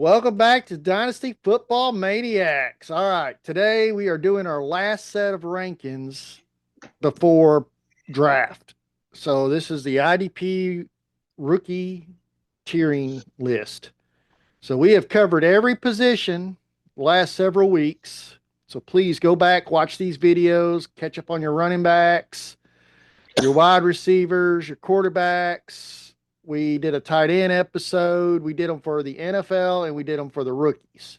Welcome back to Dynasty Football Maniacs. All right, today we are doing our last set of rankings before draft. So this is the IDP Rookie tiering list. So we have covered every position the last several weeks. So please go back, watch these videos, catch up on your running backs, your wide receivers, your quarterbacks. We did a tight end episode. We did them for the NFL and we did them for the rookies.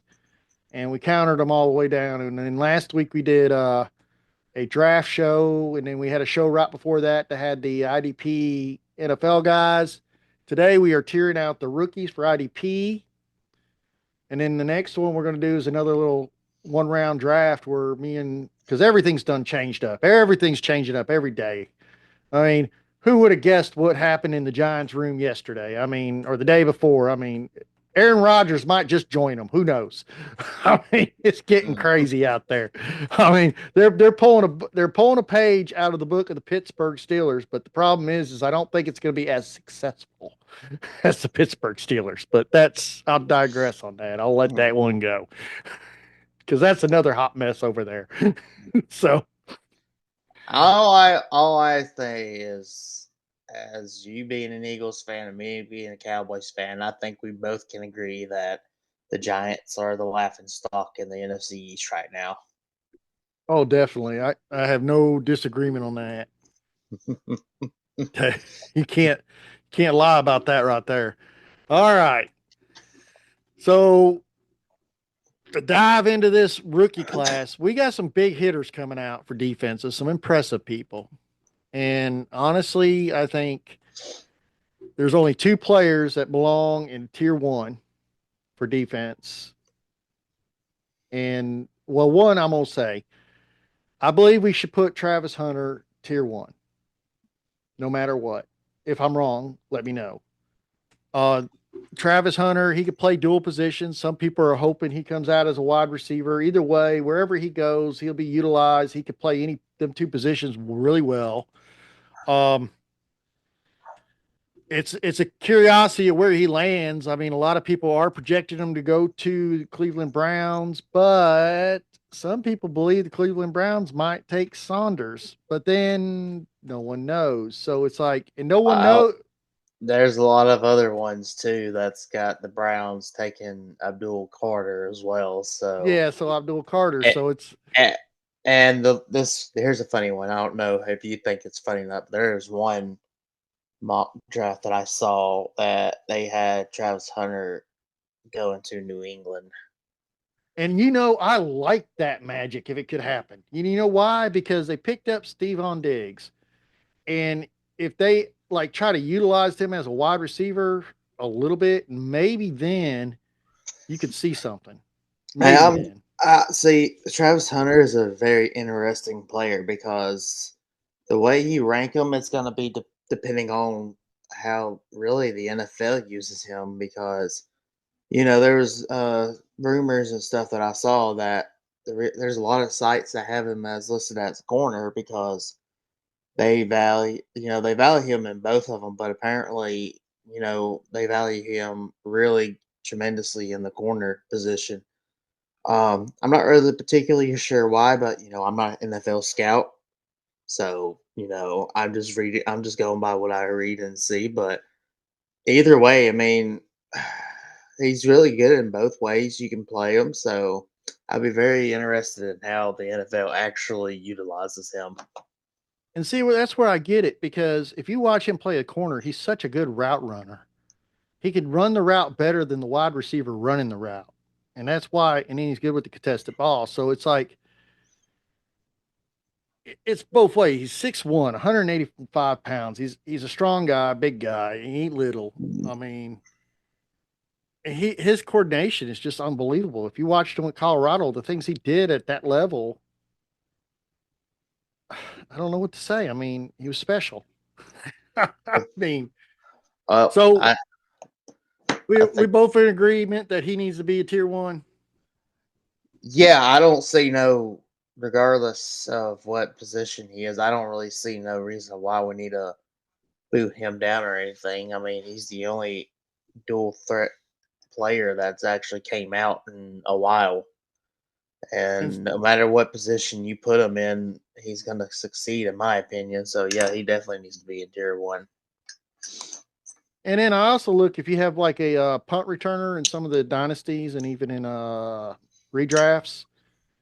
And we counted them all the way down. And then last week we did a draft show. And then we had a show right before that that had the IDP NFL guys. Today we are tearing out the rookies for IDP. And then the next one we're going to do is another little one round draft where because everything's done changed up. Everything's changing up every day. I mean, who would have guessed what happened in the Giants room yesterday? I mean, or the day before? I mean, Aaron Rodgers might just join them. Who knows? I mean, it's getting crazy out there. I mean, they're pulling a page out of the book of the Pittsburgh Steelers, but the problem is I don't think it's going to be as successful as the Pittsburgh Steelers. But I'll digress on that. I'll let that one go because that's another hot mess over there. So all I say is, as you being an Eagles fan and me being a Cowboys fan, I think we both can agree that the Giants are the laughing stock in the NFC East right now. Oh, definitely. I have no disagreement on that. You can't lie about that right there. All right. So to dive into this rookie class, we got some big hitters coming out for defenses, some impressive people. And honestly, I think there's only two players that belong in tier one for defense. And well, one I'm gonna say, I believe we should put Travis Hunter tier one, no matter what. If I'm wrong, let me know. Uh, Travis Hunter, he could play dual positions. Some people are hoping he comes out as a wide receiver. Either way, wherever he goes, he'll be utilized. He could play any them two positions really well. Um, it's a curiosity of where he lands. I mean, a lot of people are projecting him to go to the Cleveland Browns, but some people believe the Cleveland Browns might take Saunders, but then no one knows. So it's like, and no one Uh, knows. there's a lot of other ones too that's got the Browns taking Abdul Carter as well. So, Yeah, so Abdul Carter. a- So it's a- and this here's a funny one. I don't know if you think it's funny enough. But there's one mock draft that I saw that they had Travis Hunter going to New England. And I like that magic if it could happen. You know why? Because they picked up Stephon Diggs. And if they like try to utilize him as a wide receiver a little bit, maybe then you could see something. And Maybe then. see, Travis Hunter is a very interesting player because the way you rank him, it's going to be depending on how really the NFL uses him. Because there was rumors and stuff that I saw that there's a lot of sites that have him as listed as a corner because they value him in both of them, but apparently they value him really tremendously in the corner position. I'm not really particularly sure why, but I'm not an NFL scout, so I'm just going by what I read and see. But either way, I mean, he's really good in both ways. You can play him, so I'd be very interested in how the NFL actually utilizes him. And see, that's where I get it because if you watch him play a corner, he's such a good route runner. He could run the route better than the wide receiver running the route. And that's why, and then he's good with the contested ball. So it's like, it's both ways. He's 6'1", 185 pounds. He's a strong guy, big guy. He ain't little. I mean, his coordination is just unbelievable. If you watched him at Colorado, the things he did at that level, I don't know what to say. I mean, he was special. I mean, so I we think both in agreement that he needs to be a tier one. Yeah, I don't see regardless of what position he is, I don't really see no reason why we need to boot him down or anything. I mean, he's the only dual threat player that's actually came out in a while. And And no matter what position you put him in, he's going to succeed, in my opinion. So yeah, he definitely needs to be in tier one. and then I also look if you have like a punt returner in some of the dynasties and even in redrafts,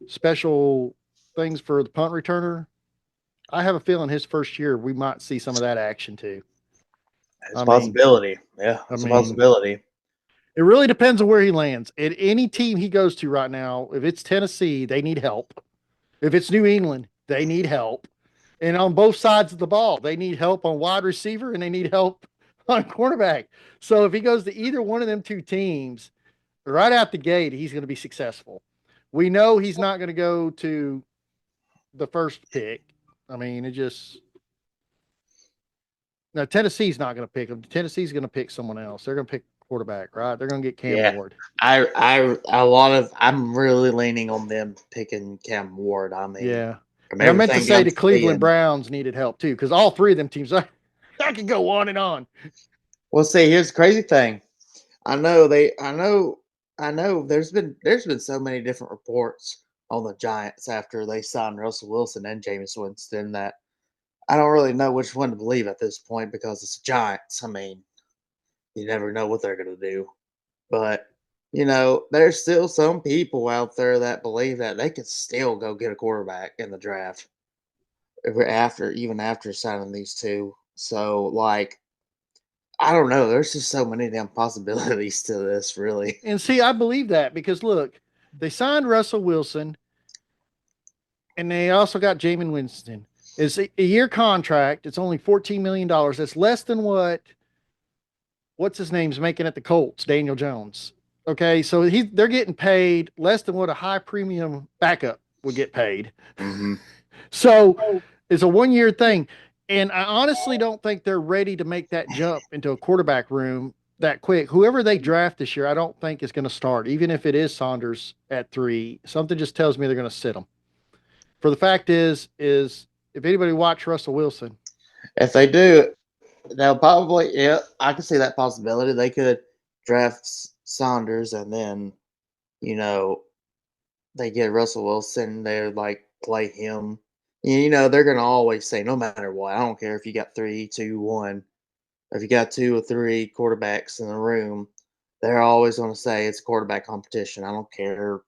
special things for the punt returner. I have a feeling his first year we might see some of that action too. It's I a mean, possibility. Yeah, I it's a mean, possibility. it really depends on where he lands. At any team he goes to right now, if it's Tennessee, they need help. If it's New England, they need help. And on both sides of the ball, they need help on wide receiver and they need help on cornerback. So if he goes to either one of them two teams, right out the gate, he's going to be successful. We know he's not going to go to the first pick. I mean, it just now Tennessee's not going to pick him. Tennessee's going to pick someone else. They're going to pick quarterback, right? They're going to get Cam Yeah, Ward. I'm really leaning on them picking Cam Ward. I mean, Yeah. from And I meant to everything say I'm the Cleveland seeing. Browns needed help too, because all three of them teams, I could go on and on. Well, see, here's the crazy thing. I know they. I know. There's been so many different reports on the Giants after they signed Russell Wilson and Jameis Winston that I don't really know which one to believe at this point because it's Giants. I mean, you never know what they're going to do. But, there's still some people out there that believe that they could still go get a quarterback in the draft even after signing these two. So, like, I don't know. There's just so many damn possibilities to this, really. And see, I believe that because look, they signed Russell Wilson and they also got Jamin Winston. It's a year contract. It's only $14 million. That's less than what's his name's making at the Colts, Daniel Jones. Okay, so they're getting paid less than what a high premium backup would get paid. Hmm. So it's a 1 year thing. And I honestly don't think they're ready to make that jump into a quarterback room that quick. Whoever they draft this year, I don't think is going to start, even if it is Saunders at 3. Something just tells me they're going to sit him. For the fact is if anybody watched Russell Wilson, If they do, they'll probably, yeah, I can see that possibility. They could draft Saunders and then, you know, they get Russell Wilson, they're like play him. They're gonna always say, no matter what, I don't care if you got three, two, one, or if you got two or three quarterbacks in the room, they're always gonna say it's quarterback competition. I don't care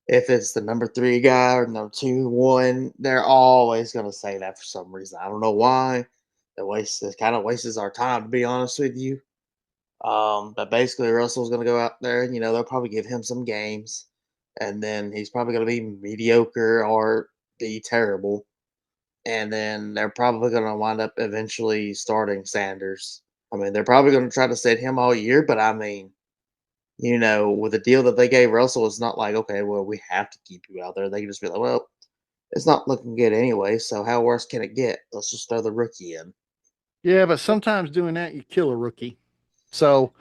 if it's the number three guy or number two, one, they're always gonna say that for some reason. I don't know why. It kind of wastes our time to be honest with you. But basically, Russell's going to go out there, and they'll probably give him some games, and then he's probably going to be mediocre or be terrible, and then they're probably going to wind up eventually starting Sanders. I mean, they're probably going to try to sit him all year, but I mean, with the deal that they gave Russell, it's not like okay, well, we have to keep you out there. They can just be like, well, it's not looking good anyway, so how worse can it get? Let's just throw the rookie in. yeah, but sometimes doing that you kill a rookie. So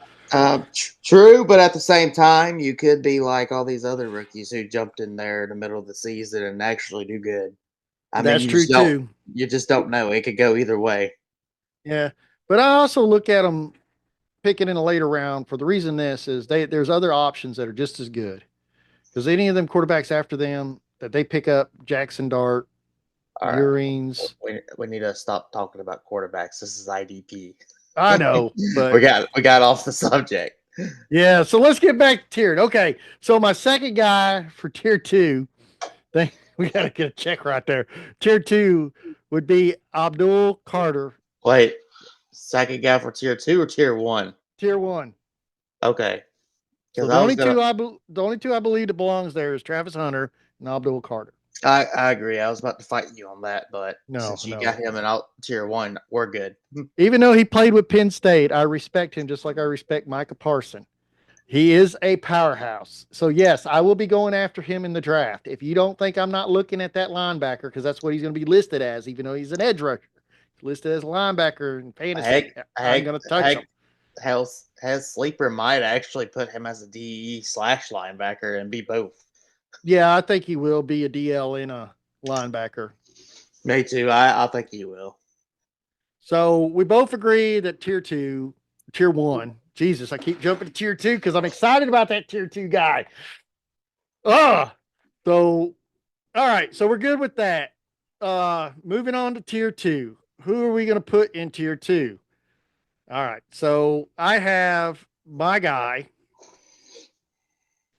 True, but at the same time, you could be like all these other rookies who jumped in there in the middle of the season and actually do good. I mean, that's true too. you just don't know. It could go either way. Yeah, but I also look at them picking in a later round for the reason this is there's other options that are just as good because any of them quarterbacks after them that they pick up Jackson Dart, All right, Urines. we need to stop talking about quarterbacks. This is IDP. I know, we but got off the subject. yeah. So let's get back to tiered. Okay, so my second guy for tier two, we got to get a check right there. Tier two would be Abdul Carter. Wait, second guy for tier two or tier one? Tier one. Okay, So because I was gonna. the only two I believe that belongs there is Travis Hunter and Abdul Carter. I agree. I was about to fight you on that, but No, since you got no. him in out tier one, we're good. Even though he played with Penn State, I respect him just like I respect Micah Parson. He is a powerhouse. So yes, I will be going after him in the draft. If you don't think I'm not looking at that linebacker, because that's what he's going to be listed as, even though he's an edge rusher, he's listed as a linebacker in fantasy. Heck, I'm heck, going to touch heck. him. Has Sleeper might actually put him as a DE/linebacker and be both. Yeah, I think he will be a DL in a linebacker. Me too. I think he will. So we both agree that tier one Jesus, I keep jumping to tier 2 because I'm excited about that tier 2 guy. So all right, so we're good with that. Moving on to tier 2. Who are we going to put in tier 2? All right, so I have my guy.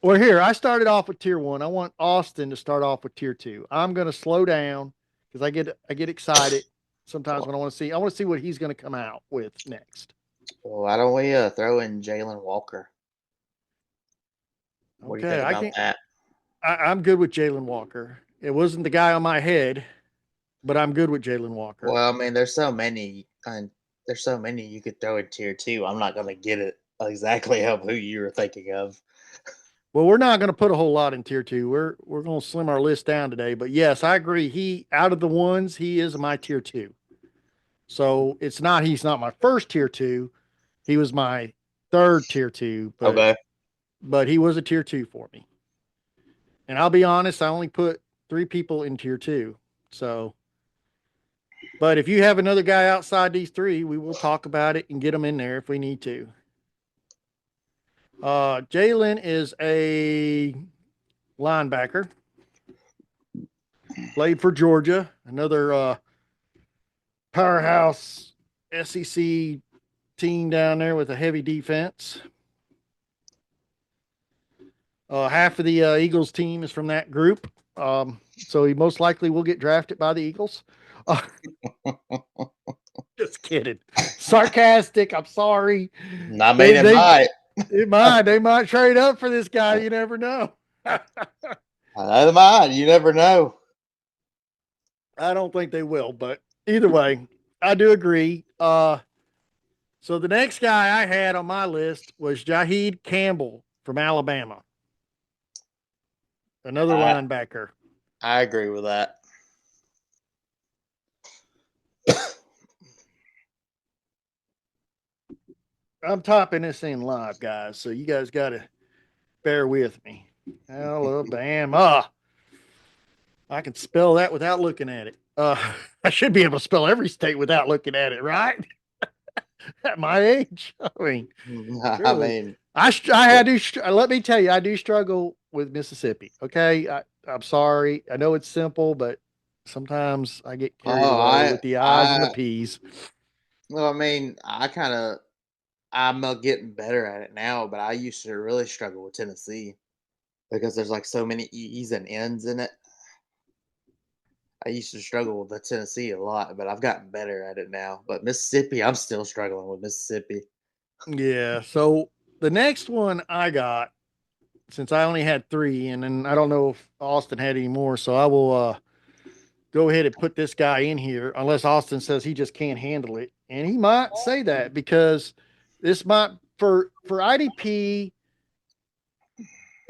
Well, here, I started off with tier 1. I want Austin to start off with tier 2. I'm going to slow down because I get excited sometimes when I want to see what he's going to come out with next. Well, why don't we throw in Jalen Walker? What do you Okay, think about that? I'm good with Jalen Walker. It wasn't the guy on my head, but I'm good with Jalen Walker. Well, I mean, there's so many, and there's so many you could throw in tier two. I'm not gonna get it exactly of who you were thinking of. Well, we're not going to put a whole lot in tier 2. We're going to slim our list down today. But yes, I agree. He out of the ones, he is my tier 2. So he's not my first tier 2. He was my third tier 2, Okay. but he was a tier 2 for me. And I'll be honest, I only put 3 people in tier 2. So, but if you have another guy outside these 3, we will talk about it and get them in there if we need to. Jalen is a linebacker. Played for Georgia, another powerhouse SEC team down there with a heavy defense. Half of the Eagles team is from that group. So he most likely will get drafted by the Eagles. Uh, just kidding. Sarcastic. I'm sorry. I mean, it might. They might trade up for this guy. You never know. It might. You never know. I don't think they will, but either way, I do agree. So the next guy I had on my list was Jaheed Campbell from Alabama, another I linebacker. I agree with that. I'm topping this in live, guys, so you guys got to bear with me. Alabama. I can spell that without looking at it. I should be able to spell every state without looking at it, right? At my age, I mean, I surely. mean, Let me tell you, I do struggle with Mississippi. Okay, I'm sorry. I know it's simple, but sometimes I get carried oh, away with the I's and the I, P's. well, I mean, I'm getting better at it now, but I used to really struggle with Tennessee because there's like so many E's and N's in it. I used to struggle with the Tennessee a lot, but I've gotten better at it now. But Mississippi, I'm still struggling with Mississippi. Yeah. So the next one I got, since I only had 3, and then I don't know if Austin had any more, so I will go ahead and put this guy in here, unless Austin says he just can't handle it, and he might say that because this might for IDP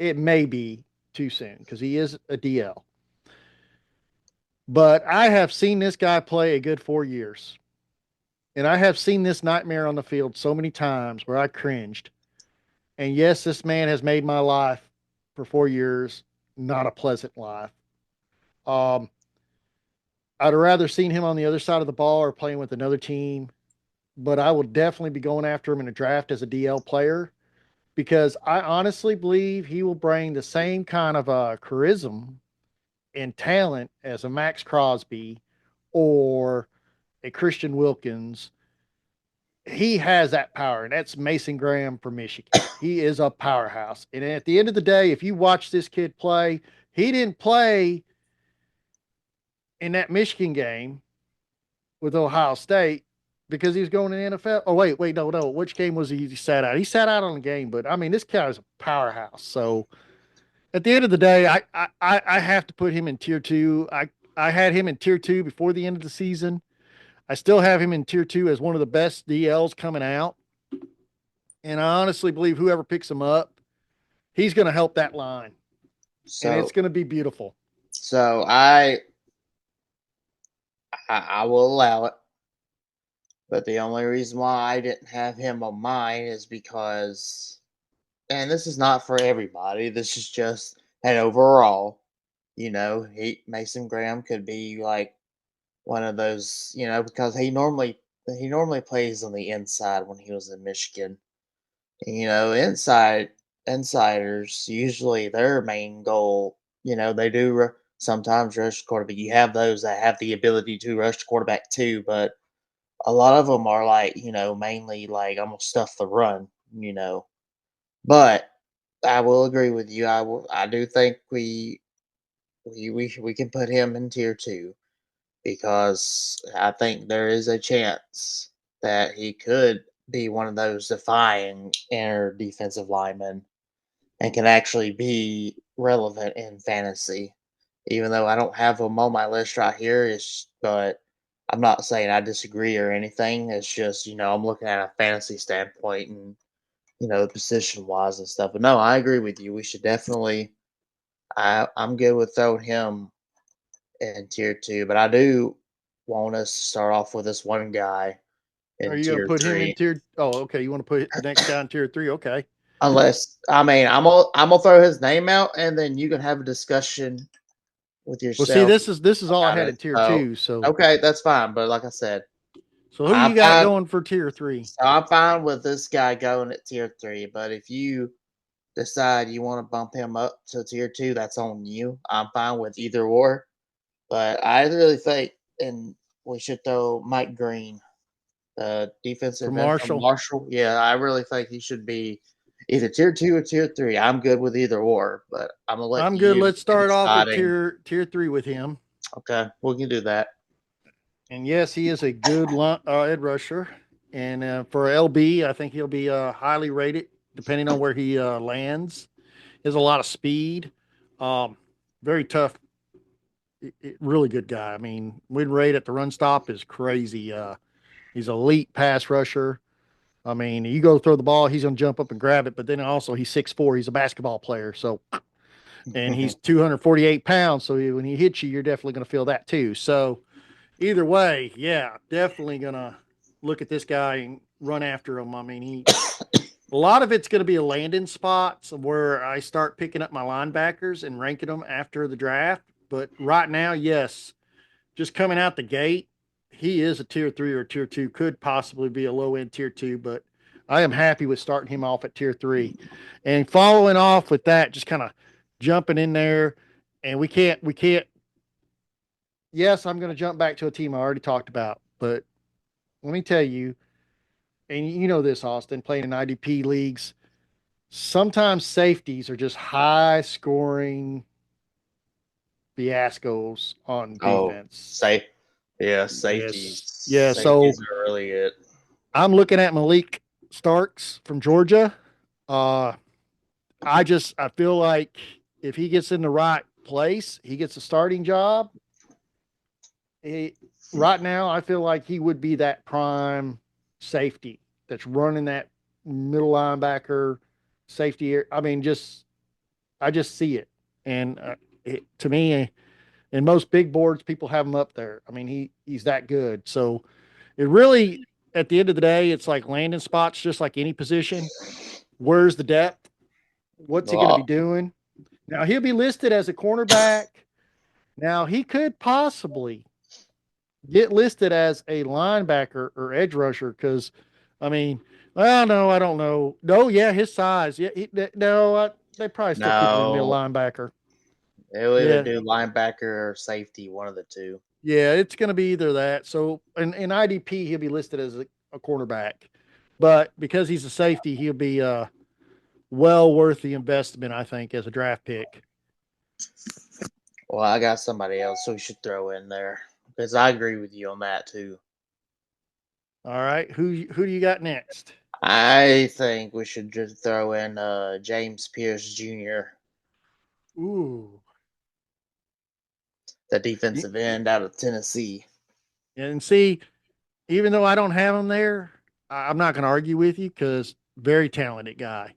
it may be too soon because he is a DL. But I have seen this guy play a good 4 years. And I have seen this nightmare on the field so many times where I cringed. And yes, this man has made my life for 4 years not a pleasant life. Um, I'd have rather seen him on the other side of the ball or playing with another team, but I will definitely be going after him in a draft as a DL player because I honestly believe he will bring the same kind of charisma and talent as a Max Crosby or a Christian Wilkins. He has that power, and that's Mason Graham from Michigan. He is a powerhouse. And at the end of the day, if you watch this kid play, he didn't play in that Michigan game with Ohio State because he was going to the NFL. Oh, wait, no. Which game was he sat out? He sat out on the game, but I mean, this guy is a powerhouse. So at the end of the day, I have to put him in tier 2. I had him in tier 2 before the end of the season. I still have him in tier 2 as one of the best DLs coming out. And I honestly believe whoever picks him up, he's going to help that line. And it's So, going to be beautiful. so I will allow it, but the only reason why I didn't have him on mine is because, and this is not for everybody. This is just an overall. He Mason Graham could be like one of those. Because he normally plays on the inside when he was in Michigan. Insiders usually their main goal, they do sometimes rush the quarterback. You have those that have the ability to rush the quarterback too, but a lot of them are like, mainly like I'm gonna stuff the run, But I will agree with you. I do think we can put him in tier two because I think there is a chance that he could be one of those defying inner defensive linemen and can actually be relevant in fantasy. Even though I don't have him on my list right here, but I'm not saying I disagree or anything. It's just, I'm looking at a fantasy standpoint and, position wise and stuff. But no, I agree with you. We should definitely I'm good with throwing him in tier two, but I do want us to start off with this one guy Are in you going to tier put him in three. tier? Oh, okay. You want to put the next guy in tier three? Okay. Unless I mean I'm gonna throw his name out and then you can have a discussion with Well, see, yourself this is all I about had it. in tier So two. So, okay, that's fine. But like I said, who I'm you got fine. going for tier three? So I'm fine with this guy going at tier three. But if you decide you want to bump him up to tier two, that's on you. I'm fine with either or. But I really think, and we should throw Mike Green, the For defensive end from Marshall. Marshall. Yeah, I really think he should be either tier two or tier three. I'm good with either or, but I'm gonna let I'm good. you Let's be start off at deciding. tier three with him. Okay, we can do that. And yes, he is a good edge rusher. And for LB, I think he'll be highly rated depending on where he lands. He has a lot of speed. Um, Very tough. Really good guy. I mean, win rate at the run stop is crazy. He's elite pass rusher. I mean, you go throw the ball, he's going to jump up and grab it. But then also, he's 6'4". He's a basketball player. So, and he's 248 pounds. So when he hits you, you're definitely going to feel that too. So, either way, yeah, definitely gonna look at this guy and run after him. I mean, a lot of it's gonna be a landing spots where I start picking up my linebackers and ranking them after the draft. But right now, yes, just coming out the gate, he is a tier three or tier two. Could possibly be a low end tier two, but I am happy with starting him off at tier three, and following off with that, just kind of jumping in there. And we can't. Yes, I'm going to jump back to a team I already talked about, but let me tell you, and you know this, Austin, playing in IDP leagues, sometimes safeties are just high scoring fiascos on Oh, defense. safe. Yeah, safeties. Yes. Yeah. So Safeties are really it. I'm looking at Malik Starks from Georgia. Uh, I feel like if he gets in the right place, he gets a starting job. He, right now, I feel like he would be that prime safety that's running that middle linebacker safety. I mean, I just see it, and to me, in most big boards, people have him up there. I mean, he's that good. So it really, at the end of the day, it's like landing spots, just like any position. Where's the depth? What's he going to be Well, doing? Now he'll be listed as a cornerback. Now he could possibly get listed as a linebacker or edge rusher because, I mean, well, no, I don't know. No, yeah, his size. Yeah, no, they probably still keep him in middle no, linebacker. they'll either Yeah, do linebacker or safety, one of the two. yeah, it's going to be either that. So in IDP, he'll be listed as a cornerback, but because he's a safety, he'll be well worth the investment, I think, as a draft pick. Well, I got somebody else we should throw in there because I agree with you on that too. All right, who do you got next? I think we should just throw in James Pierce Jr., Ooh, the Y- defensive end out of Tennessee. and see, even though I don't have him there, I'm not going to argue with you because very talented guy.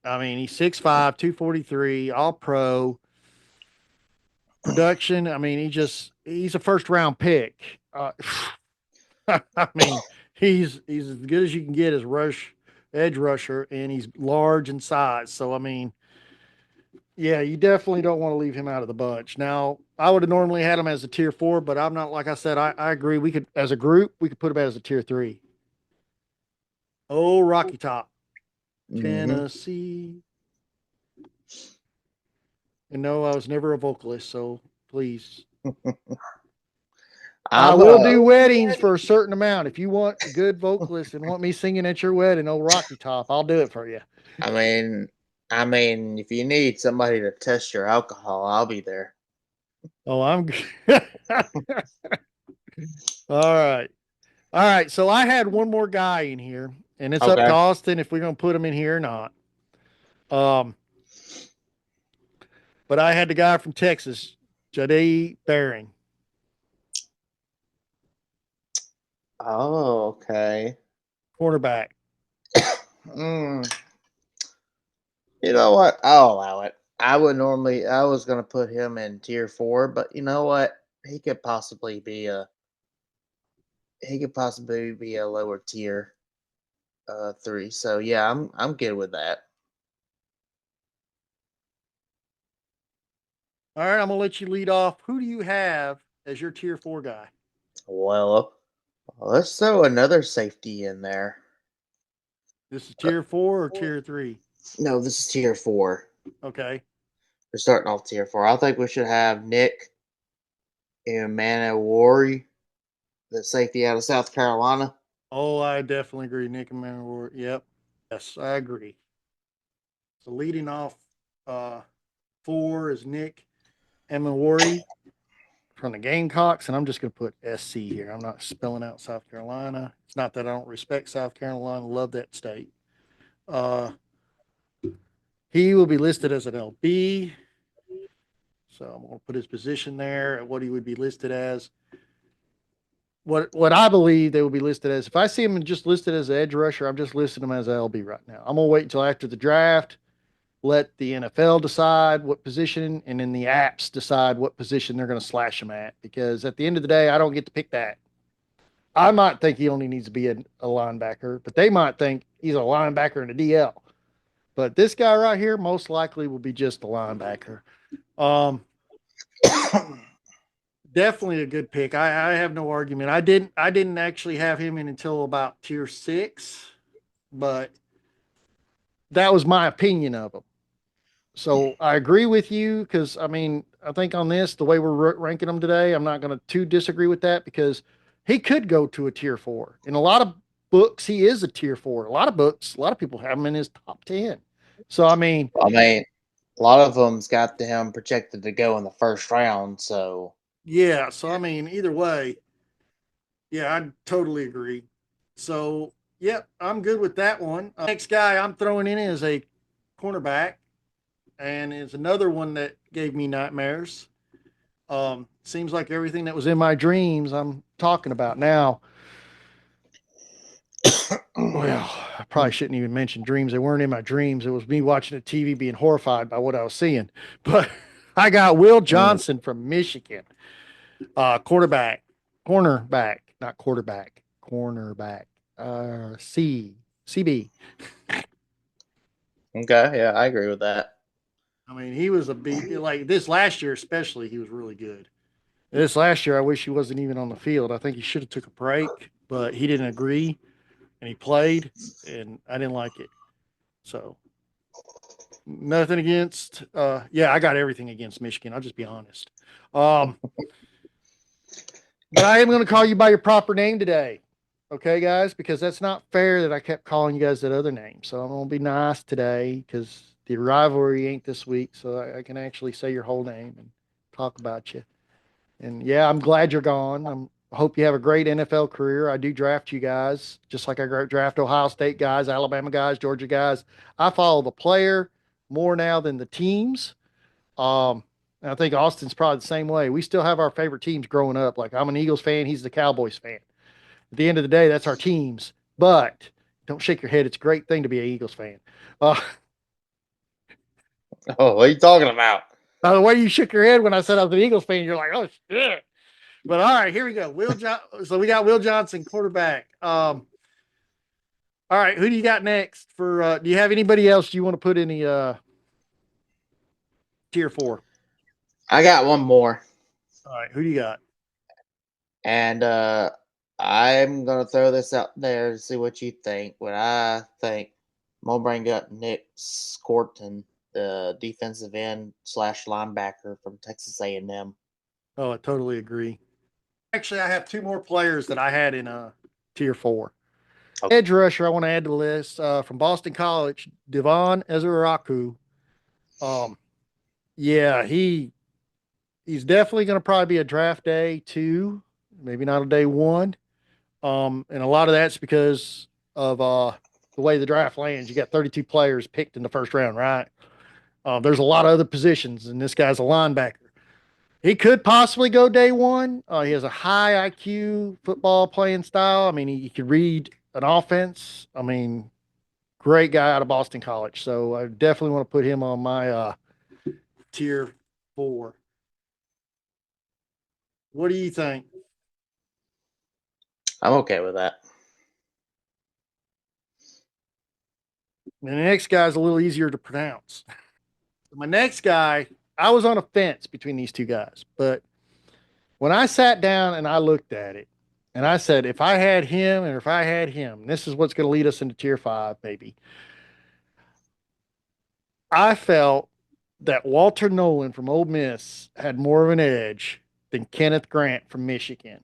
I mean, he's 6'5", 243, all pro production. I mean, he's a first round pick. I mean, he's as good as you can get as edge rusher, and he's large in size. So I mean, yeah, you definitely don't want to leave him out of the bunch. Now, I would have normally had him as a tier four, but I'm not. Like I said, I agree. We could, as a group, we could put him as a tier three. Oh, Rocky Top. Mm-hmm. Tennessee. And no, I was never a vocalist, so please. I I'm will do weddings for a certain amount. If you want a good vocalist and want me singing at your wedding, old Rocky Top, I'll do it for you. I mean, if you need somebody to test your alcohol, I'll be there. Oh, I'm good. All right. All right. So I had one more guy in here, and it's up to Okay. Austin if we're going to put him in here or not. Um, but I had the guy from Texas, Jade Baring, Oh, okay. cornerback. Mm, you know what? I'll allow it. I was gonna put him in tier 4, but you know what? He could possibly be a lower tier 3. So yeah, I'm good with that. All right. I'm going to let you lead off. Who do you have as your tier 4 guy? Well, let's throw another safety in there. This is Uh, tier 4 or tier 3? no, this is tier 4. Okay. We're starting off tier 4. I think we should have Nick Manowari, the safety out of South Carolina. Oh, I definitely agree. Nick and Manowar. Yep. Yes, I agree. So leading off 4 is Nick Emawari from the Gamecocks, and I'm just going to put SC here. I'm not spelling out South Carolina. It's not that I don't respect South Carolina, love that state. Uh, he will be listed as an LB, so I'm going to put his position there and what he would be listed as. What I believe they will be listed as. If I see him just listed as an edge rusher, I'm just listing him as an LB right now. I'm gonna wait until after the draft. Let the NFL decide what position, and then the apps decide what position they're going to slash him at. Because at the end of the day, I don't get to pick that. I might think he only needs to be a linebacker, but they might think he's a linebacker and a DL. But this guy right here most likely will be just a linebacker. Um, Definitely a good pick. I have no argument. I didn't actually have him in until about tier 6, but that was my opinion of him. So I agree with you because I mean I think on this the way we're ranking them today, I'm not going to too disagree with that because he could go to a tier 4. In a lot of books, he is a tier 4. A lot of books, a lot of people have him in his top 10. So I mean, I mean, a lot of them's got him projected to go in the first round. So yeah. So I mean, either way, yeah, I totally agree. So yeah, I'm good with that one. Next guy I'm throwing in is a cornerback, and is another one that gave me nightmares. Seems like everything that was in my dreams I'm talking about now. Well, I probably shouldn't even mention dreams. They weren't in my dreams. It was me watching the TV being horrified by what I was seeing. But I got Will Johnson from Michigan, quarterback, cornerback, not quarterback, cornerback, CB. okay, yeah, I agree with that. I mean, he was a beat like this last year, especially. He was really good. This last year, I wish he wasn't even on the field. I think he should have took a break, but he didn't agree, and he played, and I didn't like it. So nothing against. Yeah, I got everything against Michigan. I'll just be honest. Um, but I am going to call you by your proper name today, okay, guys? Because that's not fair that I kept calling you guys that other name. So I'm going to be nice today because the rivalry ain't this week, so I can actually say your whole name and talk about you. And yeah, I'm glad you're gone. I hope you have a great NFL career. I do draft you guys, just like I draft Ohio State guys, Alabama guys, Georgia guys. I follow the player more now than the teams. And I think Austin's probably the same way. We still have our favorite teams growing up. Like I'm an Eagles fan, he's the Cowboys fan. At the end of the day, that's our teams. But don't shake your head. It's a great thing to be an Eagles fan. Uh, Oh, what are you talking about? by the way you shook your head when I said I was an Eagles fan, you're like, oh shit. But all right, here we go. So we got Will Johnson, quarterback. All right, who do you got next for do you have anybody else you want to put in the tier 4? I got one more, All right, who do you got? and I'm gonna throw this out there to see what you think. What I think gonna bring up Nick Scorton, the defensive end slash linebacker from Texas A&M. Oh, I totally agree. Actually, I have two more players that I had in tier 4. Okay. Edge rusher, I want to add to the list from Boston College, Devon Ezeraku. Um, yeah, he's definitely going to probably be a draft day 2, maybe not a day 1. And a lot of that's because of the way the draft lands. You got 32 players picked in the first round, right? There's a lot of other positions, and this guy's a linebacker. He could possibly go day 1. He has a high IQ football playing style. I mean, he could read an offense. I mean, great guy out of Boston College. So I definitely want to put him on my tier 4. What do you think? I'm okay with that. And the next guy's a little easier to pronounce. My next guy, I was on a fence between these two guys, but when I sat down and I looked at it, and I said, if I had him and if I had him, this is what's going to lead us into tier 5, maybe. I felt that Walter Nolan from Ole Miss had more of an edge than Kenneth Grant from Michigan.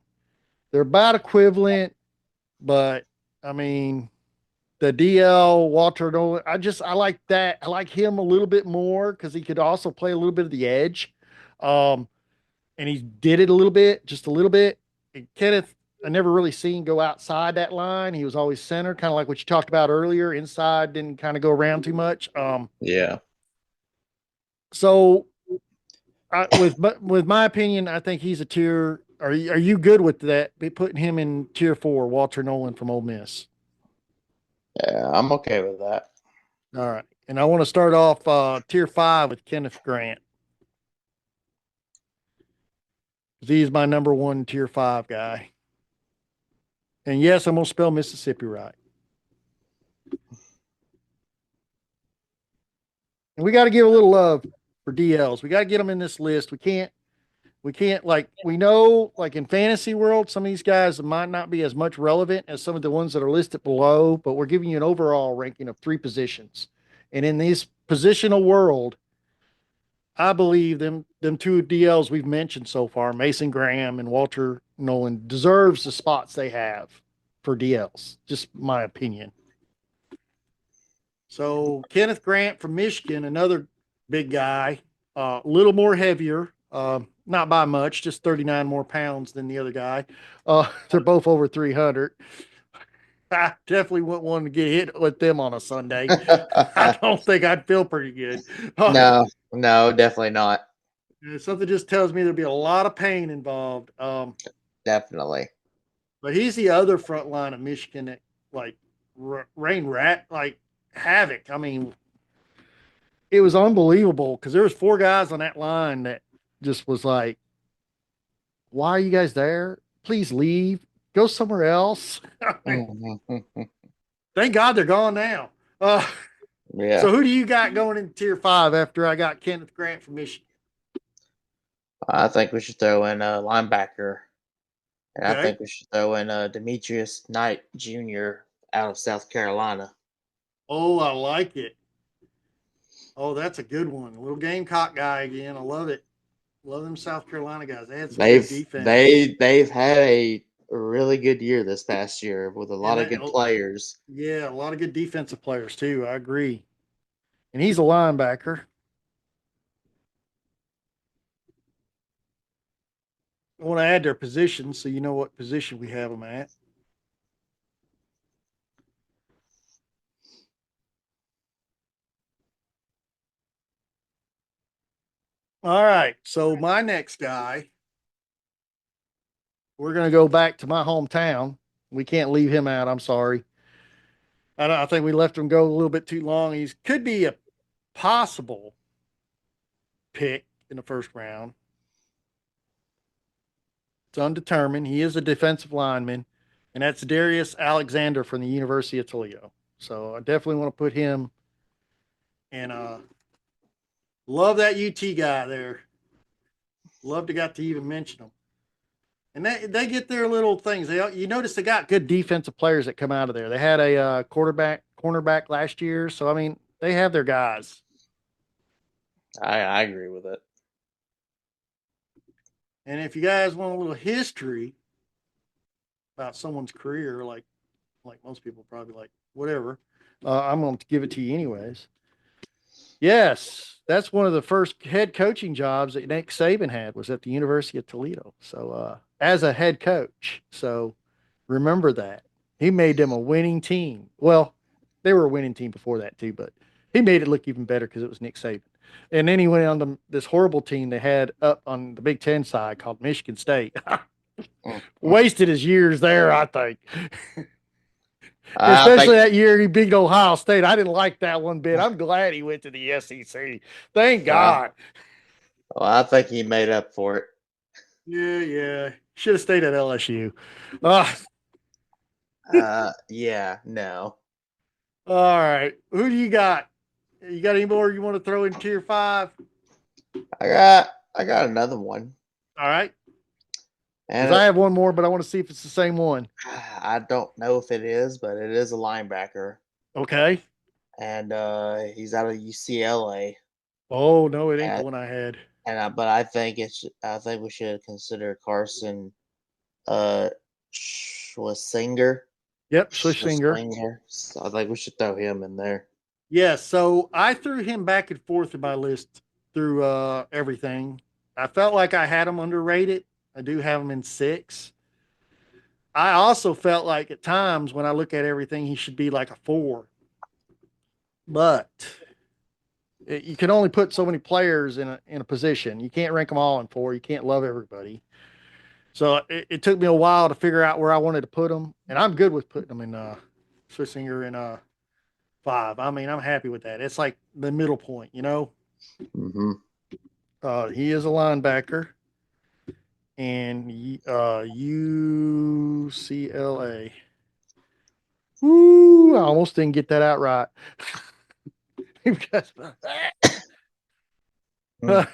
They're about equivalent, but I mean, the DL Walter Nolan, I like that. I like him a little bit more because he could also play a little bit of the edge. Um, and he did it a little bit, just a little bit. And Kenneth, I never really seen go outside that line. He was always center, kind of like what you talked about earlier. Inside didn't kind of go around too much. Yeah. So with my opinion, I think he's a tier. Are you good with that? Be putting him in tier 4, Walter Nolan from Ole Miss. Yeah, I'm okay with that. All right, and I want to start off tier 5 with Kenneth Grant. He's my number 1 tier 5 guy. And yes, I'm gonna spell Mississippi right. And we got to give a little love for DLs. We got to get them in this list. We can't like we know like in fantasy world, some of these guys might not be as much relevant as some of the ones that are listed below, but we're giving you an overall ranking of 3 positions. And in this positional world, I believe them 2 DLs we've mentioned so far, Mason Graham and Walter Nolan, deserves the spots they have for DLs. Just my opinion. So Kenneth Grant from Michigan, another big guy, a little more heavier, not by much, just 39 more pounds than the other guy. They're both over 300. I definitely wouldn't want to get hit with them on a Sunday. I don't think I'd feel pretty good. No, no, definitely not. Something just tells me there'll be a lot of pain involved. Definitely. But he's the other front line of Michigan that like rain rat like havoc. I mean, it was unbelievable because there was 4 guys on that line that just was like, why are you guys there? Please leave. Go somewhere else. Mhm. Thank God they're gone now. Uh, Yeah. so who do you got going in tier 5 after I got Kenneth Grant from Michigan? I think we should throw in a linebacker, and I Okay. think we should throw in Demetrius Knight Jr. out of South Carolina. Oh, I like it. Oh, that's a good one. A little Gamecock guy again. I love it. Love them South Carolina guys. They had some good They've defense. they've had a really good year this past year with a lot And of good players. yeah, a lot of good defensive players too. I agree. And he's a linebacker. I want to add their position so you know what position we have them at. All right. So my next guy, we're going to go back to my hometown. We can't leave him out. I'm sorry. I think we left him go a little bit too long. He could be a possible pick in the first round. It's undetermined. He is a defensive lineman, and that's Darius Alexander from the University of Toledo. So I definitely want to put him in. Love that UT guy there. Love to got to even mention him. And they get their little things. You notice they got good defensive players that come out of there. They had a cornerback last year. So, I mean, they have their guys. I agree with it. And if you guys want a little history about someone's career, like most people probably like whatever, I'm going to give it to you anyways. Yes, that's one of the first head coaching jobs that Nick Saban had was at the University of Toledo. So as a head coach, so remember that he made them a winning team. Well, they were a winning team before that too, but he made it look even better because it was Nick Saban. And then he went on to this horrible team they had up on the Big Ten side called Michigan State. Wasted his years there, I think. I Especially think that year he beat Ohio State. I didn't like that one bit. I'm glad he went to the SEC. Thank well, God. I think he made up for it. Yeah. Should have stayed at LSU. Uh, Yeah, no. all right. Who do you got? You got any more you want to throw in tier five? I got another one, All right. Because and I have one more, but I want to see if it's the same one. I don't know if it is, but it is a linebacker, Okay. and he's out of UCLA. Oh, no, it ain't the And, one I had. but I think I think we should consider Carson uh Schlesinger. Yep. Schlesinger. Schlesinger. So I think we should throw him in there. Yeah. So I threw him back and forth in my list through everything. I felt like I had him underrated. I do have him in six. I also felt like at times when I look at everything, he should be like a four. But you can only put so many players in a position. You can't rank them all in four. You can't love everybody. So it took me a while to figure out where I wanted to put them, and I'm good with putting them in Schlesinger in five. I mean, I'm happy with that. It's like the middle point, you know. Mm-hmm. He is a linebacker, and UCLA. Woo! I almost didn't get that out right. Mm.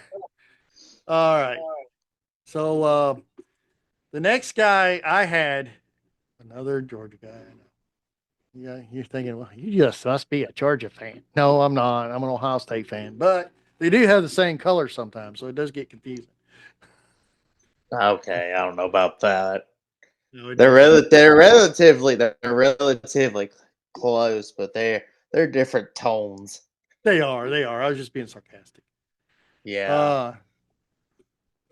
All right. So the next guy I had, another Georgia guy. Yeah, you're thinking, well, you just must be a Georgia fan. No, I'm not. I'm an Ohio State fan, but they do have the same colors sometimes, so it does get confusing. Okay, I don't know about that. No, it does. They're relatively close, but they're different tones. They are. They are. I was just being sarcastic. Yeah. Uh,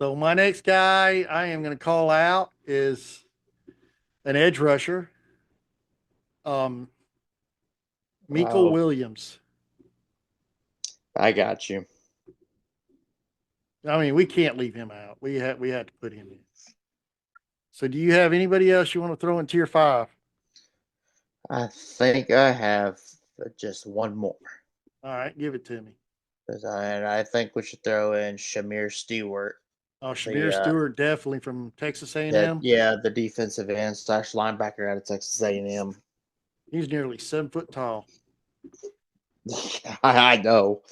so my next guy I am going to call out is an edge rusher, um, Miko Oh, Williams. I got you. I mean, we can't leave him out. We had to put him in. So, do you have anybody else you want to throw in tier five? I think I have just one more. All right, give it to me. And I think we should throw in Shamir Stewart, Oh, the Shamir Stewart, definitely from Texas that A&M. yeah, the defensive end slash linebacker out of Texas A&M. He's nearly 7 foot tall. I know.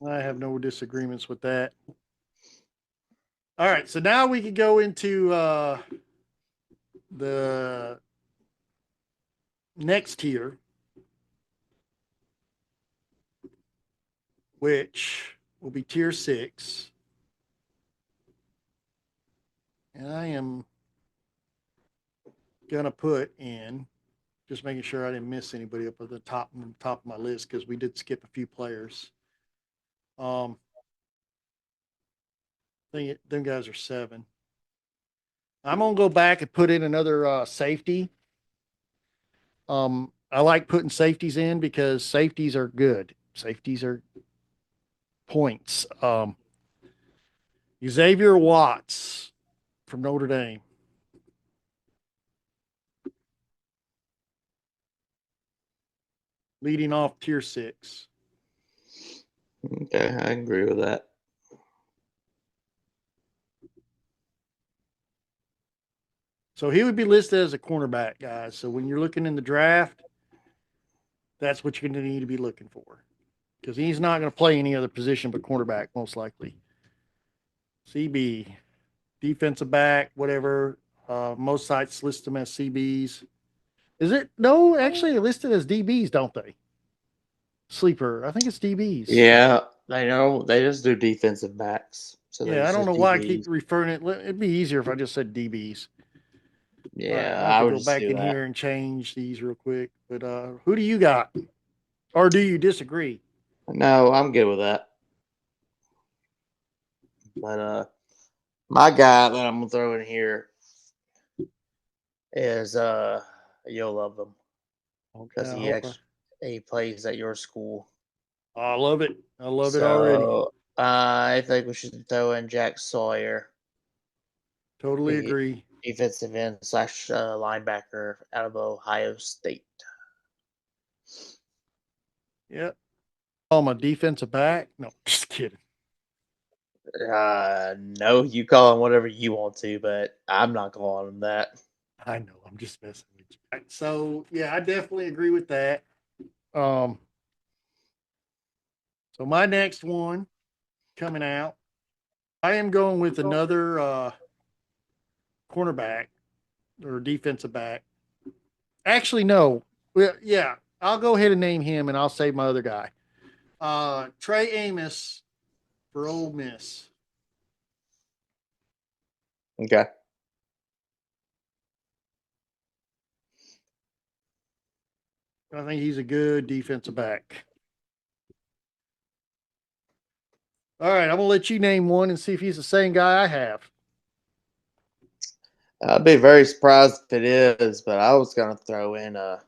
I have no disagreements with that. All right, so now we can go into the next tier, which will be tier six. And I am going to put in, just making sure I didn't miss anybody up at the top of my list because we did skip a few players. Them guys are seven. I'm gonna go back and put in another safety. I like putting safeties in because safeties are good. Safeties are points. Xavier Watts from Notre Dame. Leading off tier six. Okay, I agree with that. So he would be listed as a cornerback, guys. So when you're looking in the draft, that's what you're going to need to be looking for because he's not going to play any other position but cornerback, most likely. CB, defensive back, whatever. Most sites list them as CBs. Is it? No, actually, they're listed as DBs, don't they? Sleeper. I think it's DBs. Yeah, they know they just do defensive backs. So Yeah, I there's don't just know why I keep DBs. referring it. It'd be easier if I just said DBs. All right, Yeah, I have I to would go just back do in that. here and change these real quick. But who do you got? Or do you disagree? No, I'm good with that. But my guy that I'm gonna throw in here is you'll love him Okay, because he plays at your school. I love it. I love it already. So I think we should throw in Jack Sawyer, Totally the agree. defensive end slash linebacker out of Ohio State. Yep. Oh, my defensive back? No, just kidding. No, you call him whatever you want to, but I'm not calling him that. I know. I'm just messing with you. So yeah, I definitely agree with that. Um, so my next one coming out, I am going with another cornerback or defensive back. Actually, no. Well, yeah, I'll go ahead and name him, and I'll save my other guy. Trey Amos for Ole Miss. Okay. I think he's a good defensive back. All right, I'm gonna let you name one and see if he's the same guy I have. I'd be very surprised if it is, but I was going to throw in the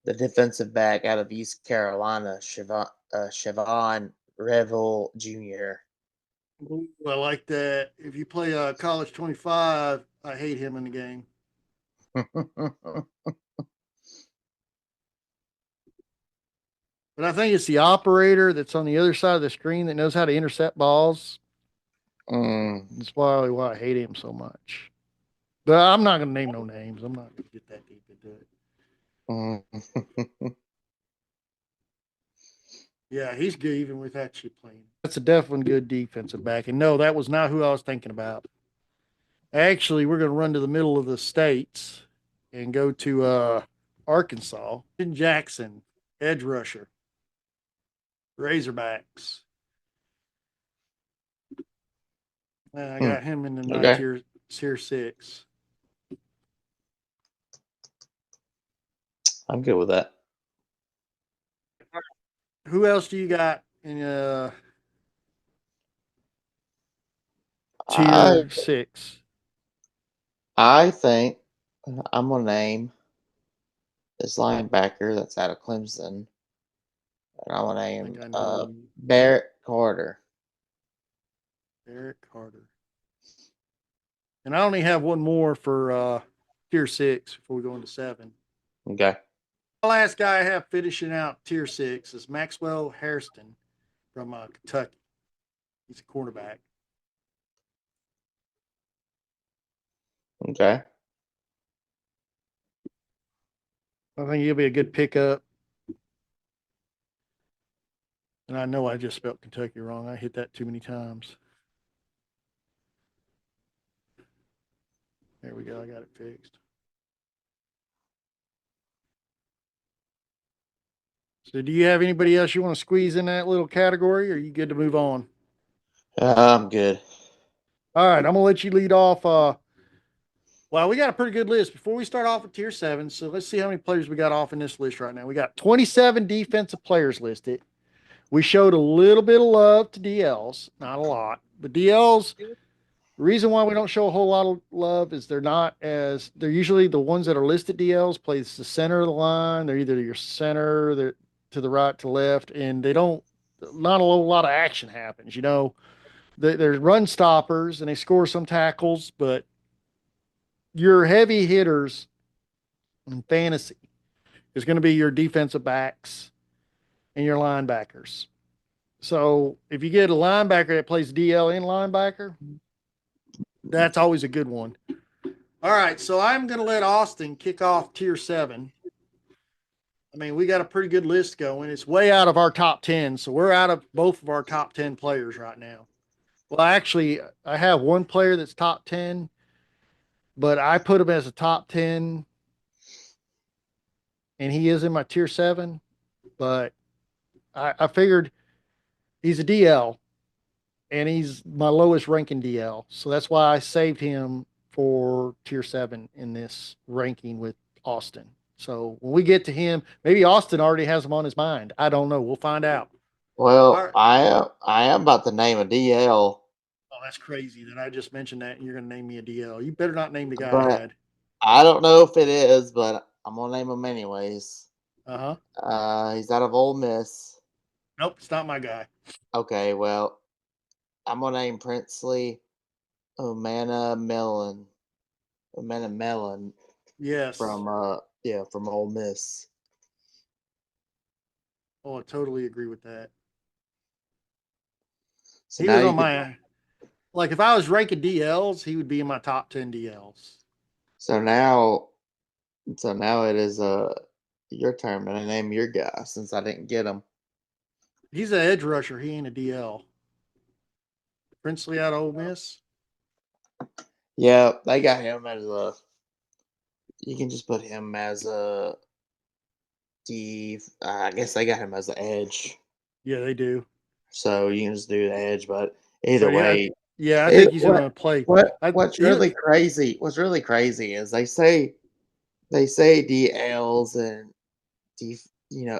defensive back out of East Carolina, Siobhan Revel Jr. Ooh, I like that. If you play College 25, I hate him in the game. But I think it's the operator that's on the other side of the screen that knows how to intercept balls. Mm, That's why I hate him so much. But I'm not going to name no names. I'm not going to get that deep into it. mm. Yeah, he's good even without you playing. That's a definitely good defensive back. And no, that was not who I was thinking about. Actually, we're going to run to the middle of the states and go to Arkansas. Jackson, edge rusher, Razorbacks. I Hmm. got him in the my Okay. tier six. I'm good with that. Who else do you got in I tier six? I think I'm gonna name this linebacker that's out of Clemson, and I'm gonna I think name I know who Barrett Carter. Eric Carter. And I only have one more for tier six before we go into seven. Okay. The last guy I have finishing out tier six is Maxwell Hairston from Kentucky. He's a cornerback. Okay. I think he'll be a good pickup. And I know I just spelled Kentucky wrong. I hit that too many times. There we go. I got it fixed. So, do you have anybody else you want to squeeze in that little category, or are you good to move on? I'm good. All right, I'm gonna let you lead off. Well, we got a pretty good list before we start off with tier seven. So let's see how many players we got off in this list right now. We got 27 defensive players listed. We showed a little bit of love to DLs, not a lot, but DLs. The reason why we don't show a whole lot of love is they're usually the ones that are listed DLs plays the center of the line. They're either your center, they're to the right, to left, and they don't. Not a whole lot of action happens. They're run stoppers and they score some tackles, but your heavy hitters in fantasy is going to be your defensive backs and your linebackers. So if you get a linebacker that plays DL in linebacker, that's always a good one. All right, so I'm going to let Austin kick off tier seven. I mean, we got a pretty good list going. It's way out of our top 10, so we're out of both of our top 10 players right now. Well, actually, I have one player that's top 10, but I put him as a top 10, and he is in my tier 7. But I figured he's a DL, and he's my lowest ranking DL. So that's why I saved him for tier 7 in this ranking with Austin. So when we get to him, maybe Austin already has him on his mind. I don't know. We'll find out. All Well, right. I am about to name a DL, Oh, that's crazy that I just mentioned that and you're going to name me a DL. You better not name the guy I but had. I don't know if it is, but I'm gonna name him anyways. Uh huh. He's out of Ole Miss. Nope, it's not my guy. Okay, well, I'm gonna name Princely Omana Mellon. Omana Mellon Yes. from from Ole Miss. Oh, I totally agree with that. So He now was on you could my, like, if I was ranking DLs, he would be in my top 10 DLs. so now so now it is your turn to name your guy since I didn't get him. He's an edge rusher. He ain't a DL. Princely out of Ole Miss. Yeah, they got him as a you can just put him as a D. I guess they got him as the edge, Yeah, they do. so you can just do the edge. But either But yeah, way, yeah, I it, think he's going to play. I what's he, really crazy? What's really crazy is they say DLs and D,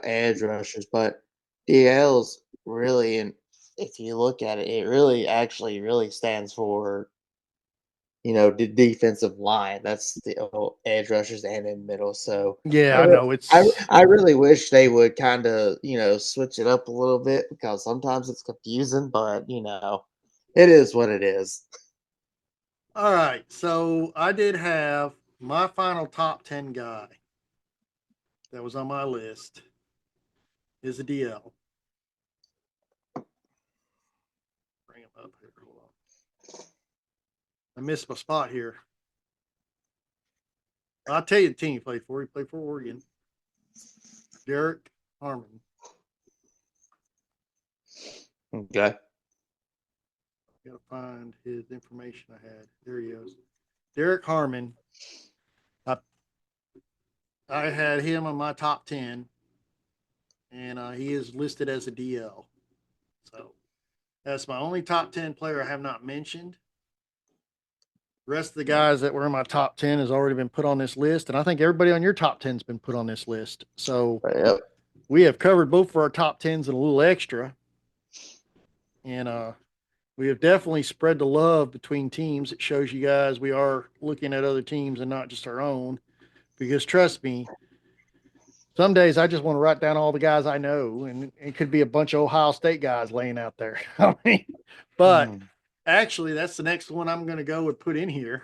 edge rushers, but DLs really, and if you look at it, it really actually really stands for the defensive line. That's the edge rushers and in middle. So I yeah, I re- know I it's I really wish they would kind of switch it up a little bit because sometimes it's confusing, but it is what it is. all right. So I did have my final top 10 guy that was on my list is a DL. Bring him up here. Hold on. I missed my spot here. I'll tell you the team he played for. He played for Oregon. Derek Harmon. Okay. Got to find his information I had. There he is. Derek Harmon. I, I had him on my top 10, and he is listed as a DL. So that's my only top 10 player I have not mentioned. The rest of the guys that were in my top 10 has already been put on this list. And I think everybody on your top 10 has been put on this list. So Yep. we have covered both for our top 10s and a little extra. And we have definitely spread the love between teams. It shows you guys we are looking at other teams and not just our own. Because trust me, some days I just want to write down all the guys I know, and it could be a bunch of Ohio State guys laying out there. I mean, but Mm. actually, that's the next one I'm going to go and put in here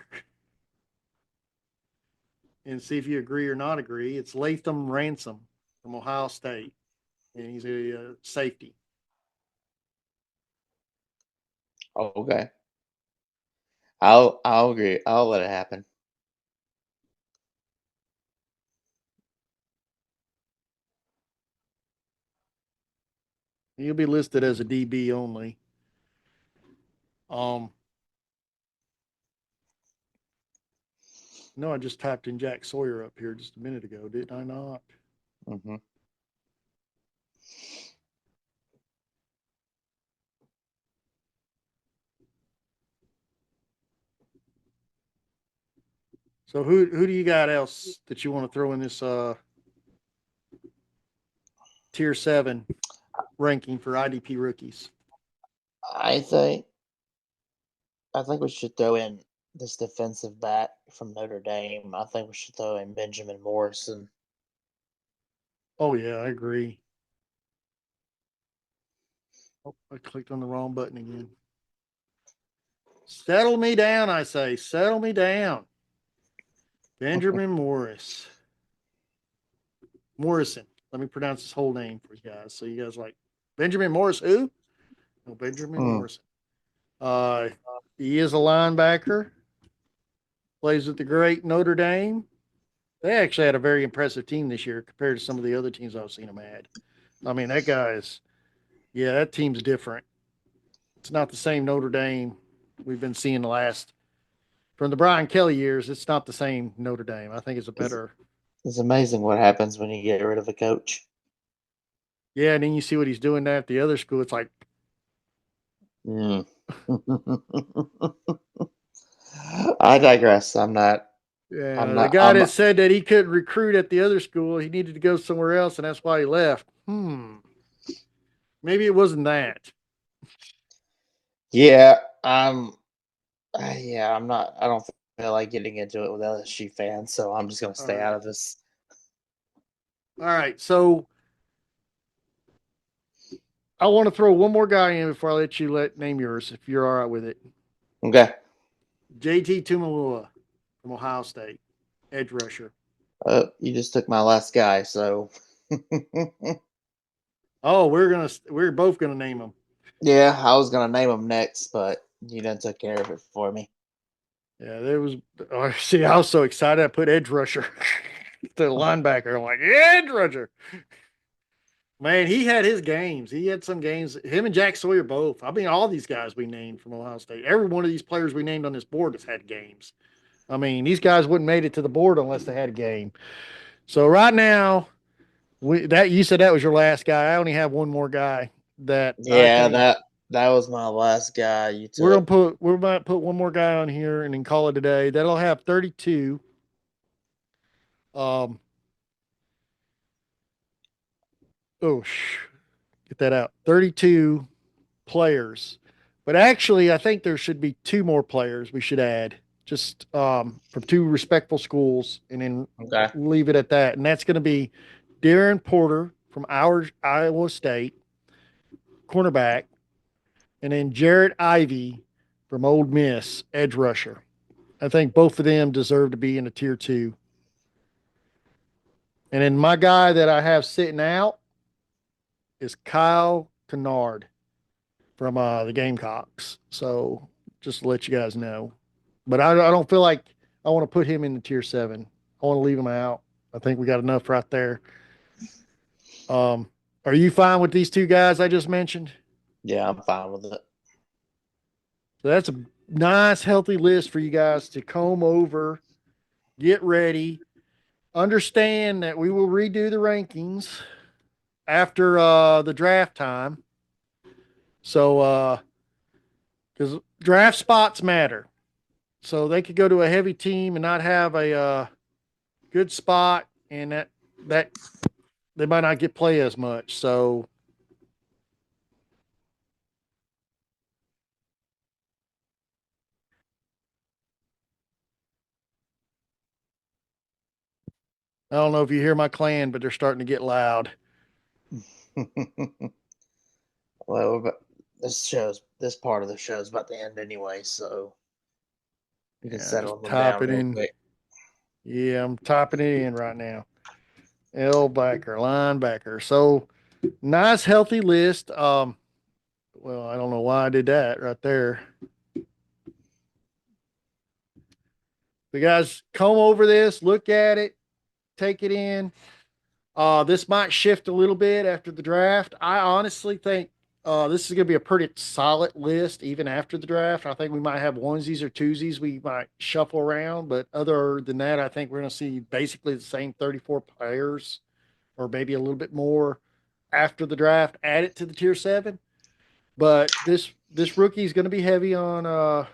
and see if you agree or not agree. It's Latham Ransom from Ohio State, and he's a safety. Okay. I'll agree. I'll let it happen. He'll be listed as a DB only. Um, no, I just typed in Jack Sawyer up here just a minute ago, did I not? Hmm. So who do you got else that you want to throw in this tier 7 ranking for IDP rookies? I think I think we should throw in this defensive back from Notre Dame. I think we should throw in Benjamin Morrison. Oh yeah, I agree. Oh, I clicked on the wrong button again. Settle me down, I say. Settle me down. Benjamin Morrison. Let me pronounce his whole name for you guys. So you guys like Benjamin Morris who? No, Benjamin Mm. Morrison. Uh he is a linebacker. Plays with the great Notre Dame. They actually had a very impressive team this year compared to some of the other teams I've seen them had. I mean, that guy is, yeah, that team's different. It's not the same Notre Dame we've been seeing from the Brian Kelly years. It's not the same Notre Dame. I think it's a It's, better. it's amazing what happens when you get rid of a coach. Yeah, and then you see what he's doing at the other school. It's like, Mm. I digress. I'm not. I'm yeah, the not. guy I'm that not. said that he couldn't recruit at the other school, he needed to go somewhere else, and that's why he left. Maybe it wasn't that. Yeah. Yeah. I'm not. I don't feel like getting into it with LSU fans, so I'm just gonna All stay out right. of this. All right. So I want to throw one more guy in before I let you name yours, if you're all right with it. Okay. JT Tumalua from Ohio State, edge rusher. You just took my last guy, so Oh, we're both gonna name him. yeah, I was gonna name him next, but you done took care of it for me. Yeah, there was. Oh, see, I was so excited. I put edge rusher, the linebacker. I'm like edge rusher. Man, he had his games. He had some games. Him and Jack Sawyer both. I mean, all these guys we named from Ohio State. Every one of these players we named on this board has had games. I mean, these guys wouldn't made it to the board unless they had a game. So right now, that you said that was your last guy. I only have one more guy that I Yeah, think that was my last guy you we're took. gonna put. We're about to put one more guy on here and then call it a day. That'll have 32. Um. Oh, get that out. 32 players. But actually, I think there should be two more players we should add, just from two respectful schools, and then Okay. leave it at that. And that's going to be Darren Porter from our Iowa State, cornerback, and then Jarrett Ivy from Ole Miss, edge rusher. I think both of them deserve to be in a tier two. And then my guy that I have sitting out is Kyle Kennard from the Gamecocks. So just to let you guys know. But I don't feel like I want to put him in the tier seven. I want to leave him out. I think we got enough right there. Um, are you fine with these two guys I just mentioned? Yeah, I'm fine with it. So that's a nice, healthy list for you guys to comb over, get ready. Understand that we will redo the rankings after the draft time. So, because draft spots matter. So they could go to a heavy team and not have a good spot, and that they might not get play as much. So I don't know if you hear my clan, but they're starting to get loud. Well, this part of the show's about to end anyway, so we can Yeah, settle just them down type it real in. quick. Yeah, I'm typing it in right now. L backer, linebacker. So nice, healthy list. Well, I don't know why I did that right there. The guys comb over this, look at it, take it in. This might shift a little bit after the draft. I honestly think this is going to be a pretty solid list even after the draft. I think we might have onesies or twosies we might shuffle around, but other than that, I think we're going to see basically the same 34 players or maybe a little bit more after the draft added to the tier seven. But this rookie is going to be heavy on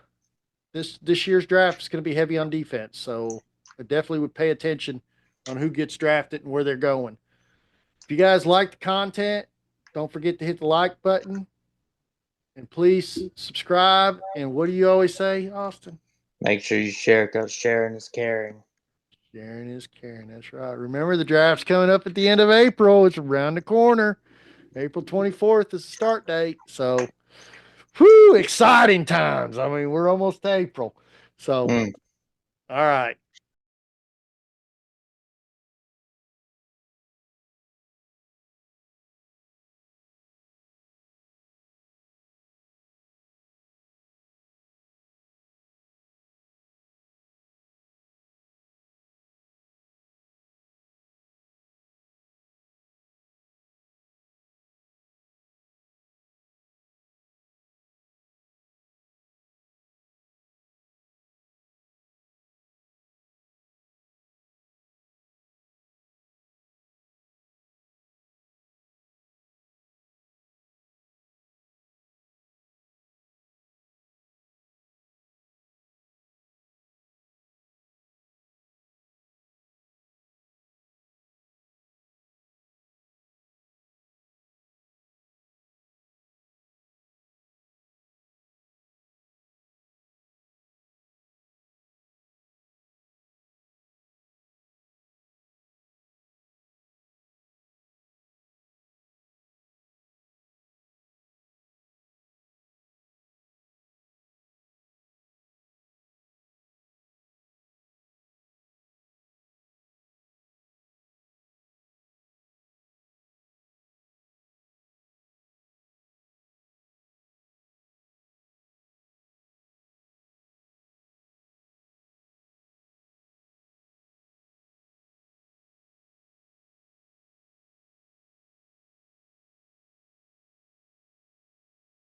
this year's draft is going to be heavy on defense. So I definitely would pay attention on who gets drafted and where they're going. If you guys like the content, don't forget to hit the like button and please subscribe. And what do you always say, Austin? Make sure you share because sharing is caring. Sharing is caring. That's right. Remember, the draft's coming up at the end of April. It's around the corner. April 24th is the start date. So, whew, exciting times. I mean, we're almost to April. So, Mm. all right.